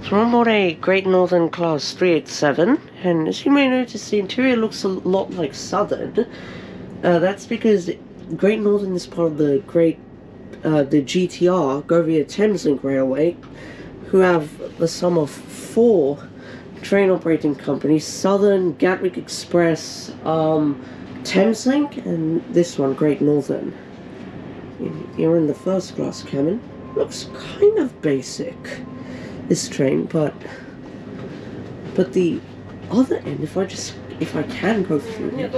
So I'm on a Great Northern Class 387, and as you may notice, the interior looks a lot like Southern. That's because Great Northern is part of the GTR, Govia Thameslink Railway, who have the sum of 4 train operating companies: Southern, Gatwick Express, Thameslink, and this one, Great Northern. You're in the first class cabin. Looks kind of basic, this train, but the other end, if I can go through it.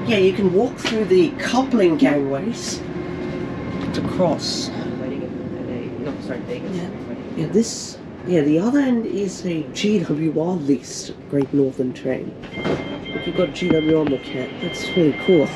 Yeah, you can walk through the coupling gangways to cross. The other end is a GWR leased Great Northern train. Look, you've got GWR on the cat. That's really cool.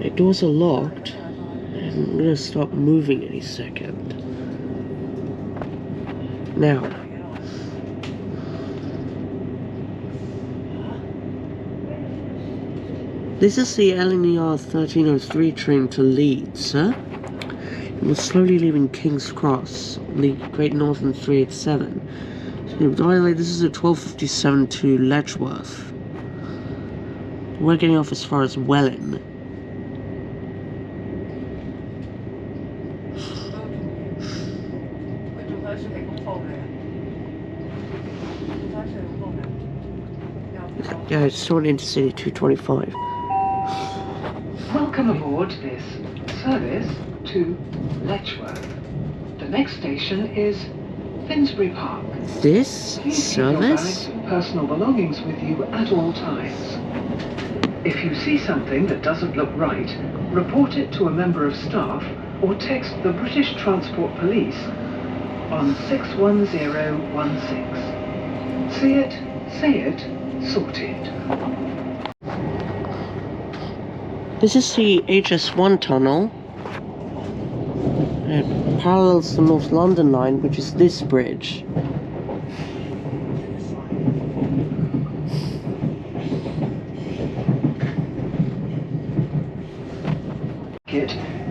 The doors are locked, and I'm gonna stop moving any second. Now, this is the LNER 1303 train to Leeds, sir. We're slowly leaving King's Cross on the Great Northern 387. So, by the way, this is a 12:57 to Letchworth. We're getting off as far as Welwyn. Yeah, it's still an Intercity 225. Welcome aboard this service to Letchworth. The next station is Finsbury Park. This Please service? keep your bags and personal belongings with you at all times. If you see something that doesn't look right, report it to a member of staff or text the British Transport Police on 61016. See it, say it, sorted. This is the HS1 tunnel. It parallels the North London line, which is this bridge.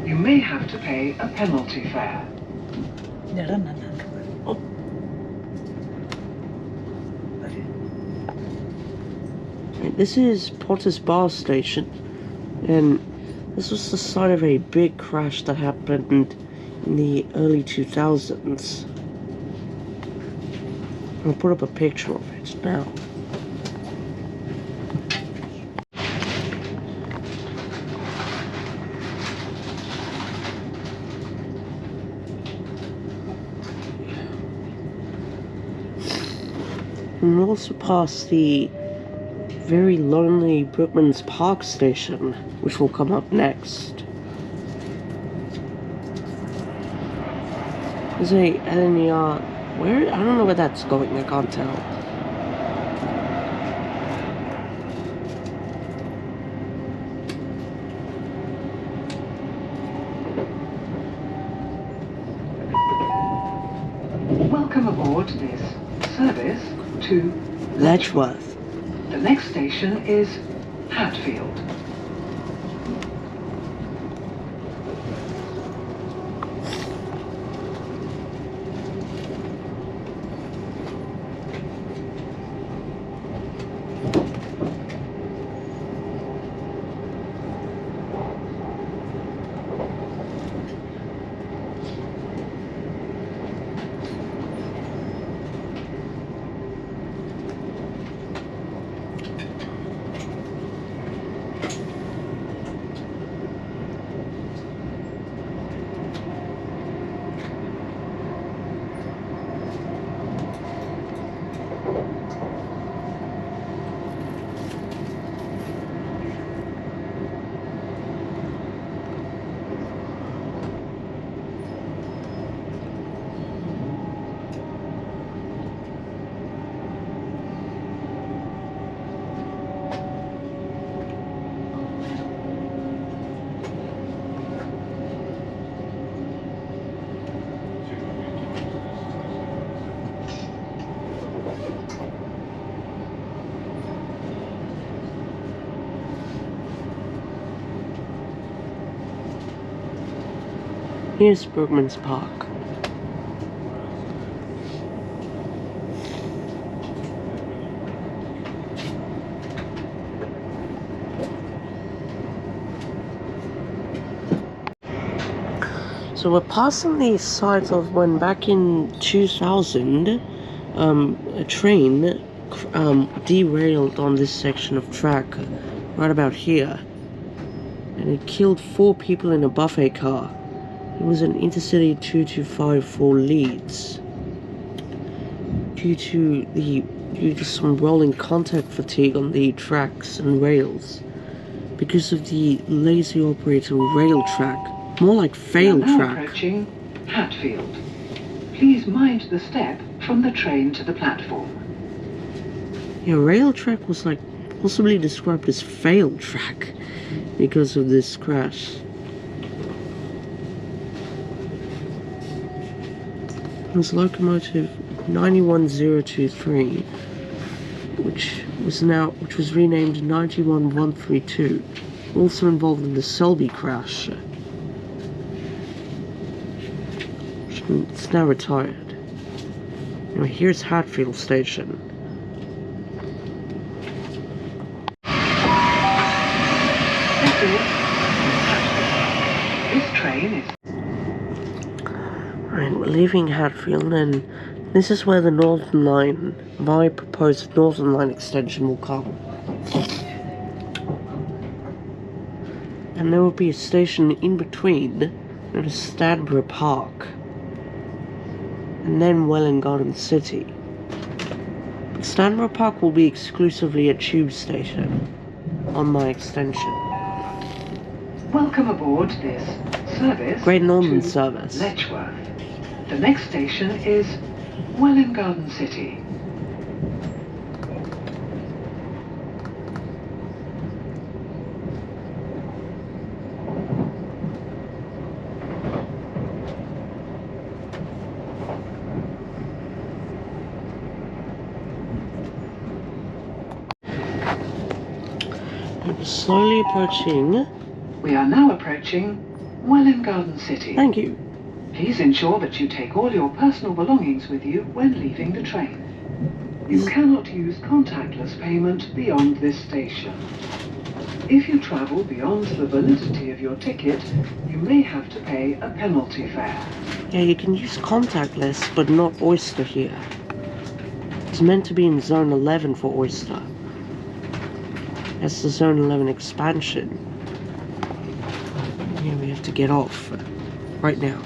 You may have to pay a penalty fare. This is Potter's Bar Station, and this was the site of a big crash that happened in the early 2000s. I'll put up a picture of it now. And we'll also pass the very lonely Brookman's Park station, which will come up next. There's a LNER. Where? I don't know where that's going, I can't tell. Welcome aboard this service to Letchworth. The next station is Hatfield. Here's Bergman's Park. So we're passing the site of when back in 2000, a train derailed on this section of track, right about here, and it killed 4 people in a buffet car. It was an Intercity 2254 for Leeds. Due to some rolling contact fatigue on the tracks and rails, because of the lazy operator rail track, more like fail We are now track. approaching Hatfield. Please mind the step from the train to the platform. Yeah, rail track was like possibly described as fail track because of this crash. It was locomotive 91023, which was renamed 91132, also involved in the Selby crash. It's now retired. Anyway, here's Hatfield Station. This train is... Right, we're leaving Hatfield, and this is where the Northern Line, my proposed Northern Line extension, will come. And there will be a station in between, known as Stanborough Park, and then Welwyn Garden City. But Stanborough Park will be exclusively a tube station on my extension. Welcome aboard this service Great Northern to Service. Letchworth. The next station is Welwyn Garden City. I'm slowly approaching. We are now approaching Welwyn Garden City. Thank you. Please ensure that you take all your personal belongings with you when leaving the train. You cannot use contactless payment beyond this station. If you travel beyond the validity of your ticket, you may have to pay a penalty fare. Yeah, you can use contactless, but not Oyster here. It's meant to be in Zone 11 for Oyster. That's the Zone 11 expansion. Yeah, we have to get off right now.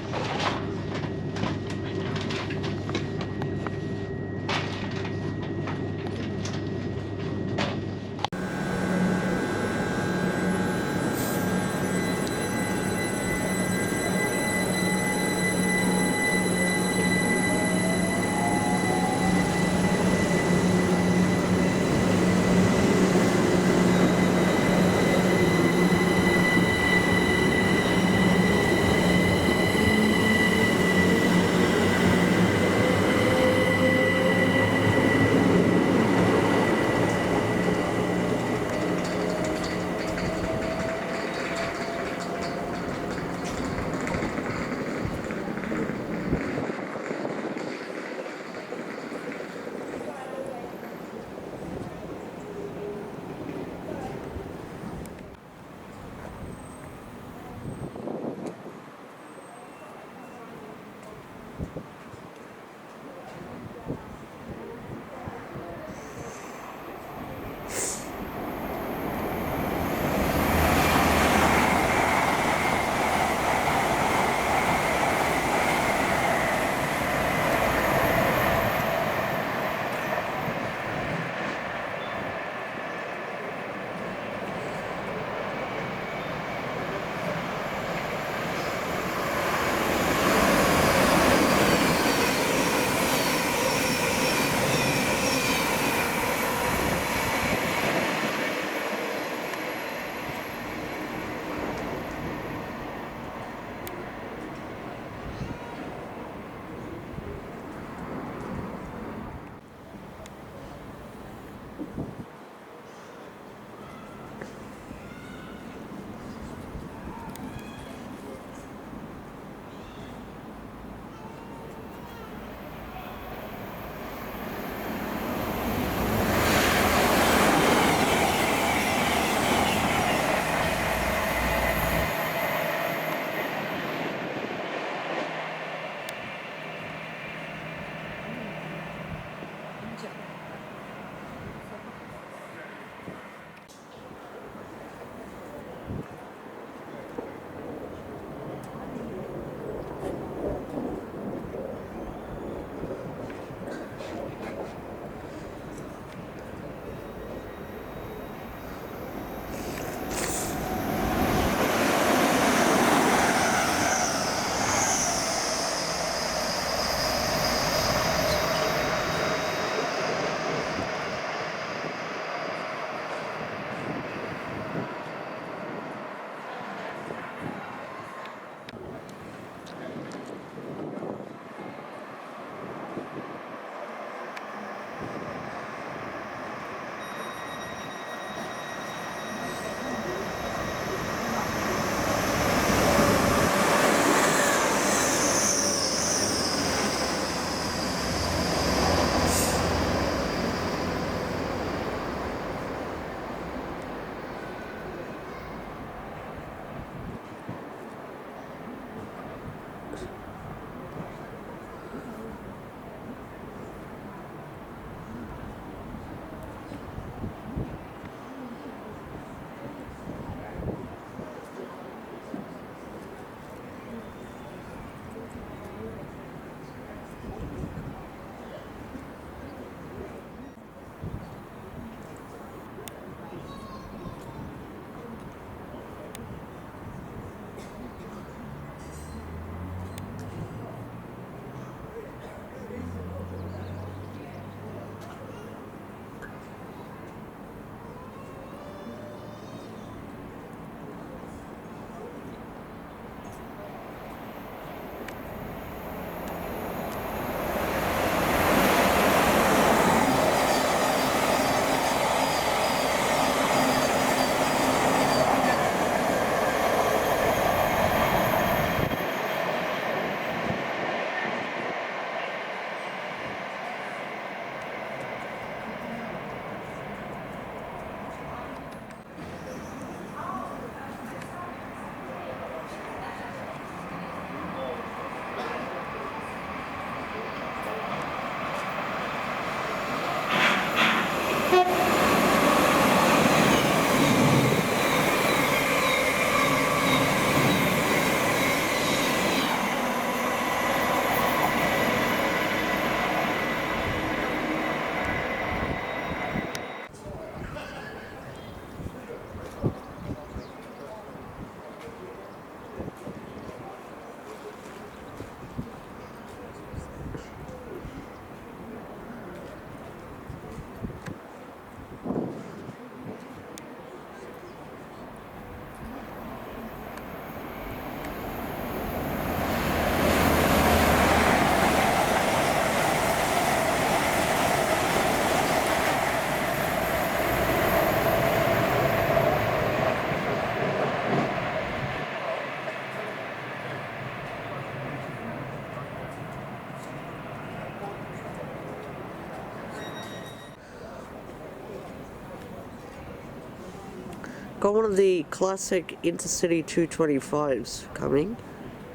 got one of the classic Intercity 225s coming.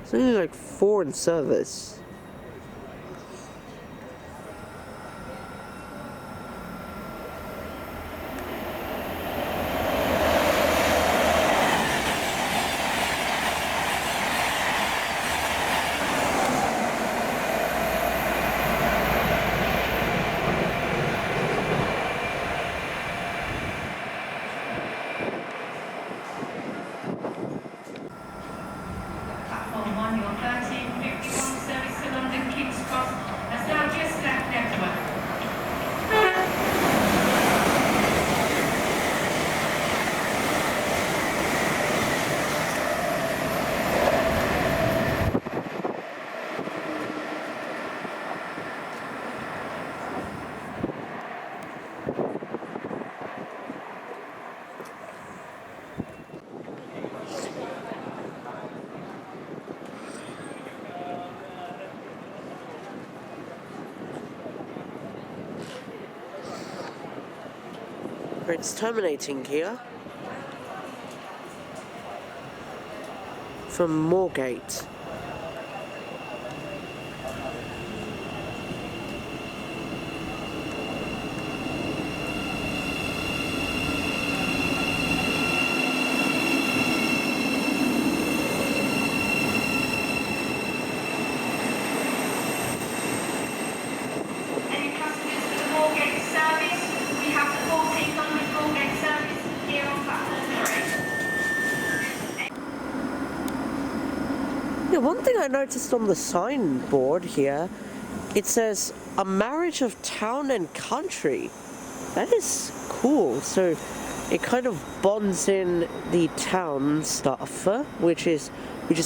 It's only like 4 in service. Platform 1, your 1351 service to London King's Cross has now just left network. It's terminating here from Moorgate. Any passengers for the Moorgate service? We have the 1400 Moorgate service here on platform 3. Yeah, one thing I noticed on the signboard here, it says a marriage of town and country. That is cool. So it kind of bonds in the town stuff, which is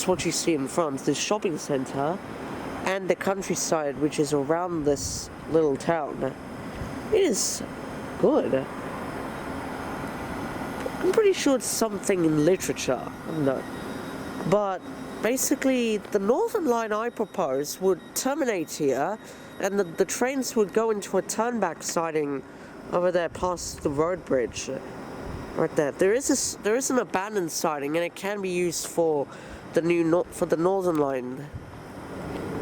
what you see in front, the shopping centre, and the countryside, which is around this little town. It is good. I'm pretty sure it's something in literature. I don't know. But basically, the Northern Line I propose would terminate here, and the trains would go into a turnback siding over there past the road bridge. Right there. There is an abandoned siding, and it can be used for the Northern Line.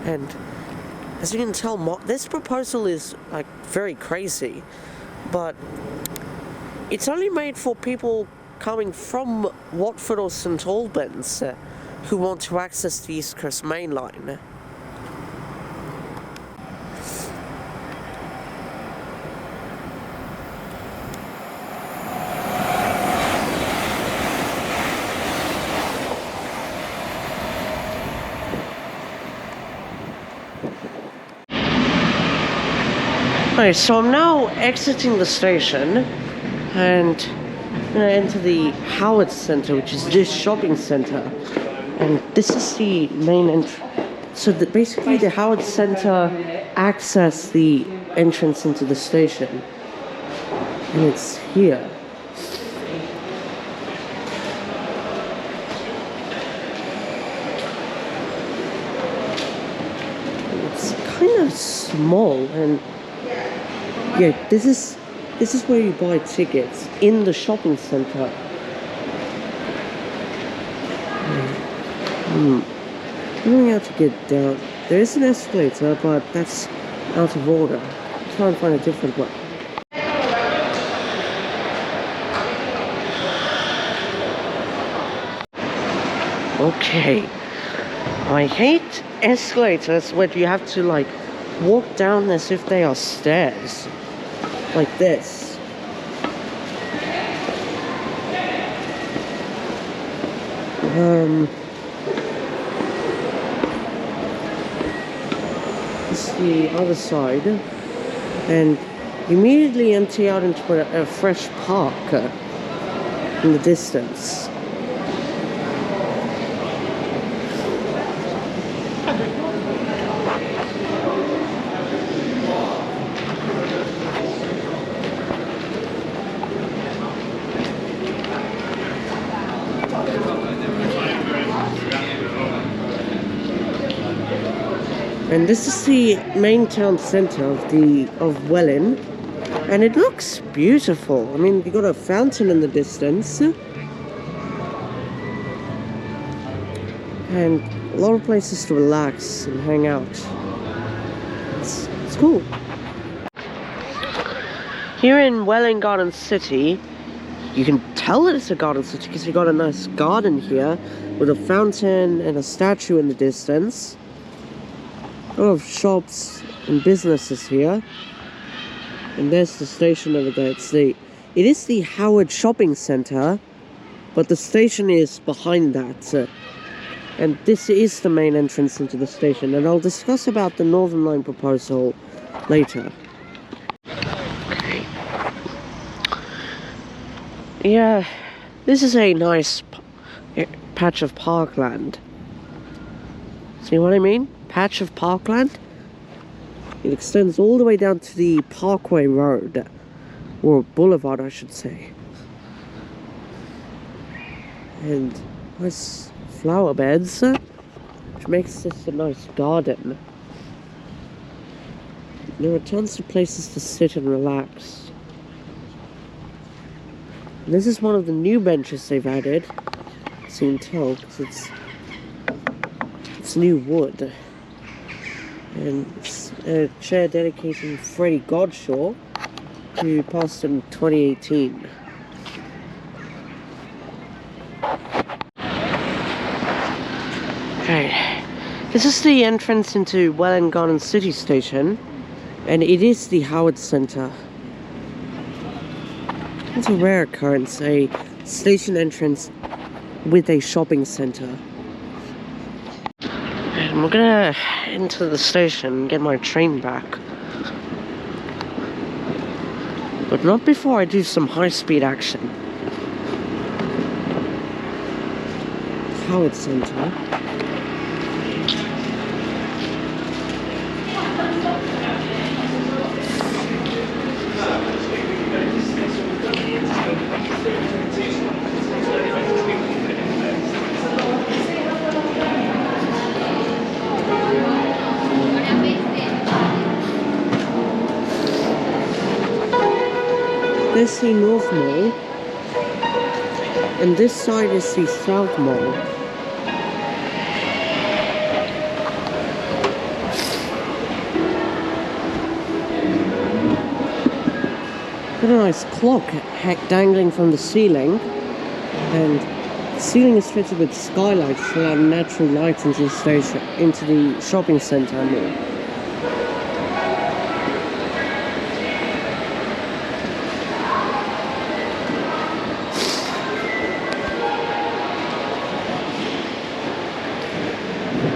And as you can tell, this proposal is like very crazy, but it's only made for people coming from Watford or St Albans who want to access the East Coast Main Line. Okay, so I'm now exiting the station and I'm gonna enter the Howard Centre, which is this shopping centre. And this is the main entrance. So basically the Howard Centre access the entrance into the station. And it's here. It's kind of small, and yeah, this is where you buy tickets in the shopping centre. I don't know how to get down. There is an escalator, but that's out of order. I'll try and find a different one. Okay. I hate escalators where you have to like walk down as if they are stairs. Like this. This is the other side, and immediately empty out into a fresh park in the distance. And this is the main town centre of Welwyn, and it looks beautiful. I mean, you got a fountain in the distance, and a lot of places to relax and hang out. It's cool. Here in Welwyn Garden City, you can tell that it's a garden city because you've got a nice garden here with a fountain and a statue in the distance. A lot of shops and businesses here. And there's the station over there. It is the Howard Shopping Centre, but the station is behind that. And this is the main entrance into the station, and I'll discuss about the Northern Line proposal later. Okay. Yeah, this is a nice patch of parkland. See what I mean? Patch of parkland. It extends all the way down to the Parkway Road, or Boulevard I should say. And nice flower beds, which makes this a nice garden. There are tons of places to sit and relax. And this is one of the new benches they've added, so you can tell, because it's new wood. And it's a chair dedicated to Freddie Godshaw, who passed in 2018. Okay, this is the entrance into Welwyn Garden City Station, and it is the Howard Centre. It's a rare occurrence, a station entrance with a shopping centre. And we're gonna enter the station and get my train back. But not before I do some high-speed action. Howard Centre. There's the North Mall, and this side is the South Mall. Got a nice clock dangling from the ceiling, and the ceiling is fitted with skylights to allow natural light into the station, into the shopping centre. I mean.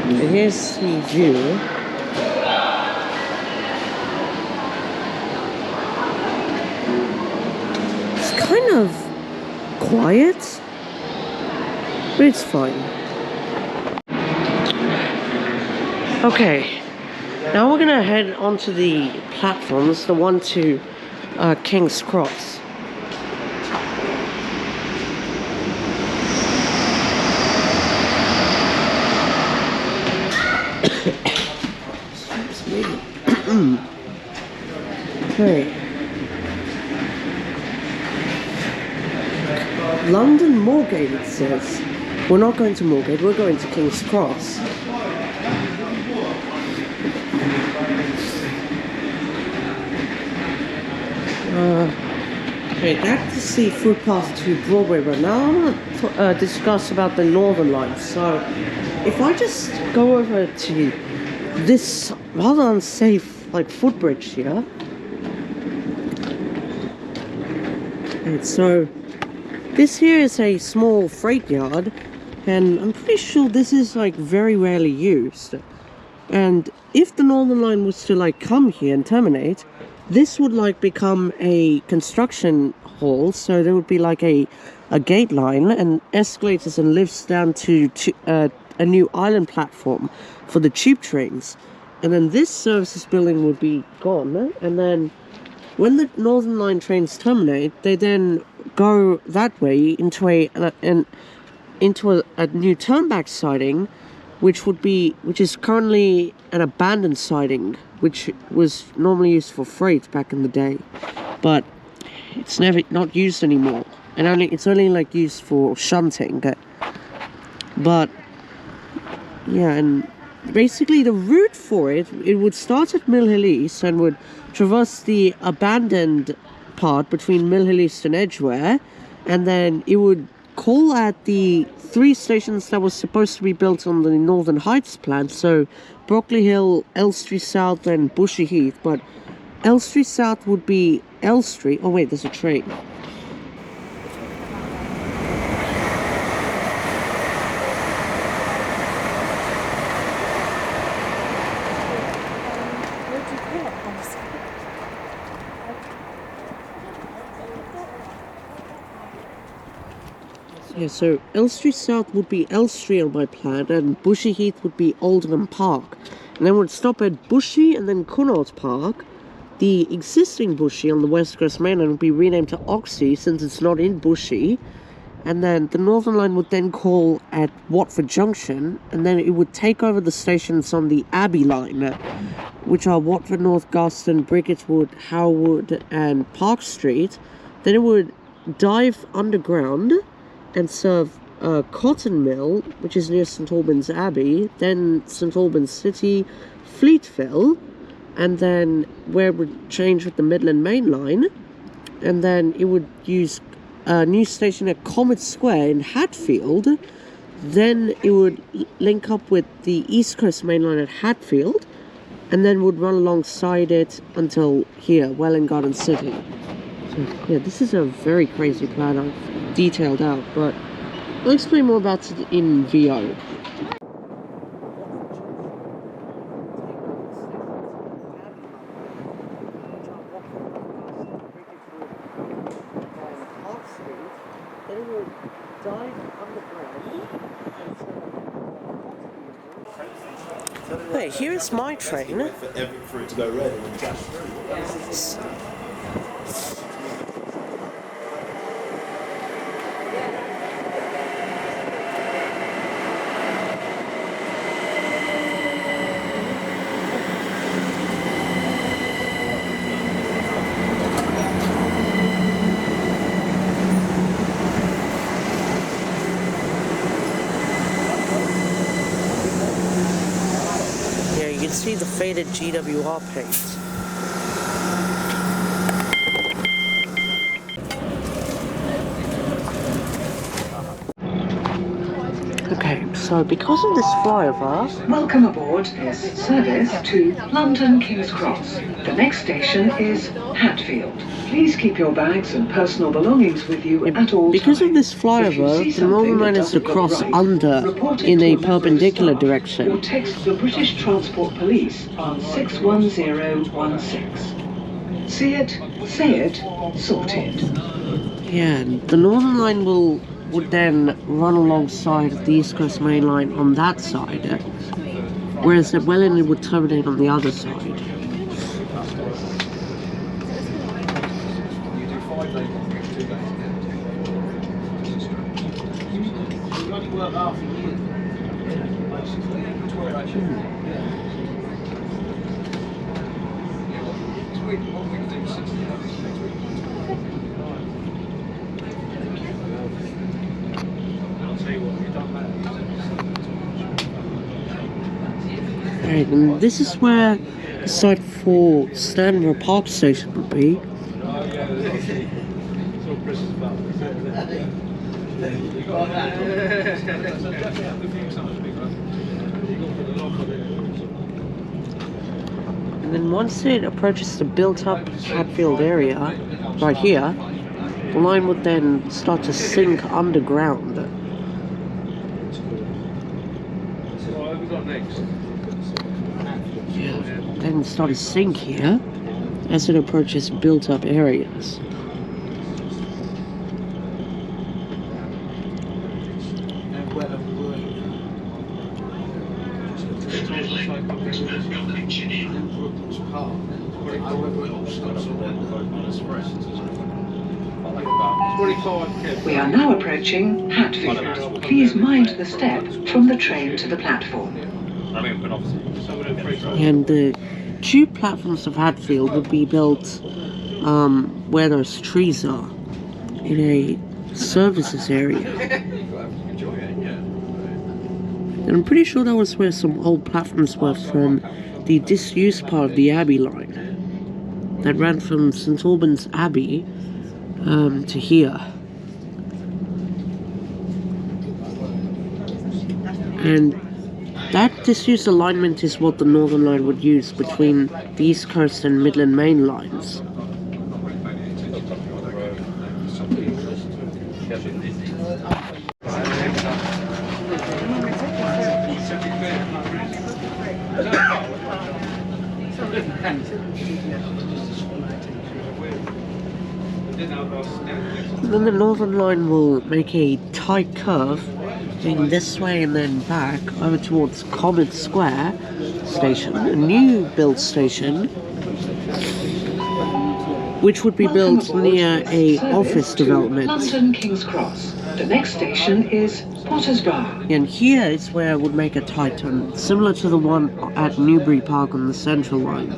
And here's the view. It's kind of quiet, but it's fine. Okay, now we're gonna head onto the platforms, the one to King's Cross. Okay. London Moorgate, it says. We're not going to Moorgate, we're going to King's Cross. Okay, that's the footpath to Broadway Road. Now I want to discuss about the Northern Line. So, if I just go over to this rather unsafe, like, footbridge here. And so, this here is a small freight yard, and I'm pretty sure this is, like, very rarely used. And if the Northern Line was to, like, come here and terminate, this would, like, become a construction hall, so there would be, like, a gate line and escalators and lifts down to a new island platform for the tube trains. And then this services building would be gone, and then when the Northern Line trains terminate, they then go that way into a new turnback siding, which is currently an abandoned siding, which was normally used for freight back in the day, but it's not used anymore, and it's only like used for shunting. But Yeah, and basically the route for it would start at Mill Hill East and would traverse the abandoned part between Mill Hill East and Edgware, and then it would call at the 3 stations that were supposed to be built on the Northern Heights plan, so Brockley Hill, Elstree South, and Bushy Heath. But Elstree South would be Elstree. Oh wait, there's a train. Yeah, so Elstree South would be Elstree on my plan, and Bushy Heath would be Aldenham Park. And then we'd stop at Bushy and then Cunard Park. The existing Bushy on the West Coast mainland would be renamed to Oxley since it's not in Bushy. And then the Northern Line would then call at Watford Junction, and then it would take over the stations on the Abbey Line, which are Watford North, Garston, Briggetwood, Howwood, and Park Street. Then it would dive underground and serve Cotton Mill, which is near St Albans Abbey, then St Albans City, Fleetville, and then where it would change with the Midland Main Line, and then it would use a new station at Comet Square in Hatfield. Then it would link up with the East Coast Main Line at Hatfield, and then would run alongside it until here, Welwyn Garden City. So yeah, this is a very crazy plan I've detailed out, but I'll explain more about it in VO. Hey, here's my train. For it to go red and then dash through. Yeah, you can see the faded GWR paint. Okay, so because of this flyover... Welcome aboard this service to London King's Cross. The next station is Hatfield. Please keep your bags and personal belongings with you at all Because times. of this flyover, the Northern Line is to cross under in a perpendicular direction. Or text the British Transport Police on 61016. See it, say it, sorted. Yeah, and the Northern Line would then run alongside the East Coast Main Line on that side, whereas the Welwyn would terminate on the other side. Right, and this is where the site for Stanmore Park Station would be. And then once it approaches the built-up Hatfield area, right here, the line would then start to sink underground. Yeah, then start to sink here as it approaches built-up areas. We are now approaching Hatfield. Please mind the step from the train to the platform. And the tube platforms of Hatfield would be built where those trees are, in a services area. And I'm pretty sure that was where some old platforms were from the disused part of the Abbey line that ran from St Albans Abbey to here. And that disused alignment is what the Northern Line would use between the East Coast and Midland Main lines. And then the Northern Line will make a tight curve going this way and then back over towards Comet Square Station, a new build station which would be built near a office development. London King's Cross. The next station is Potter's Bar. And here is where it would make a tight turn, similar to the one at Newbury Park on the Central Line.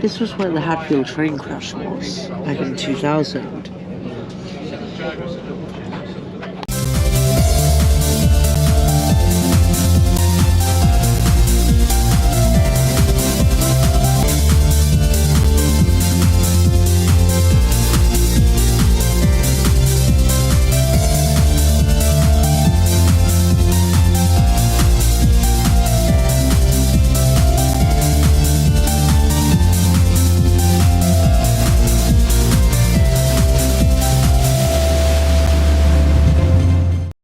This was where the Hatfield train crash was, back in 2000.